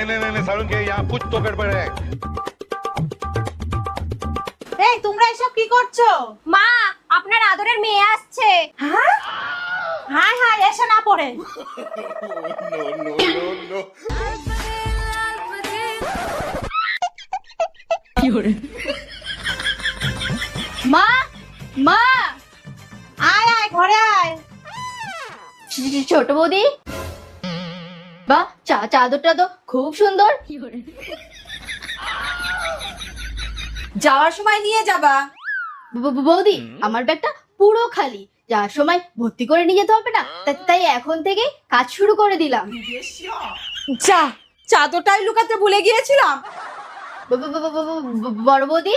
नहीं नहीं नहीं सारुण के यहाँ कुछ तो गड़बड़ है। এই তোমরা এসব কি করছো? মা আপনার আদরের মেয়ে আসছে। হ্যাঁ হাই হাই এসে না পড়ে। মা মা আয় আয় ঘরে আয়। ছোট বৌদি, বাহ চাদরটা তো খুব সুন্দর। যাওয়ার সময় নিয়ে যাবা। বৌদি আমার ব্যাগটা পুরো খালি, যাওয়ার সময় ভর্তি করে নিয়ে যেতে হবে না, তাই এখন থেকে কাজ শুরু করে দিলাম। যা চাদরটাই লুকাতে ভুলে গিয়েছিলাম। বড় বৌদি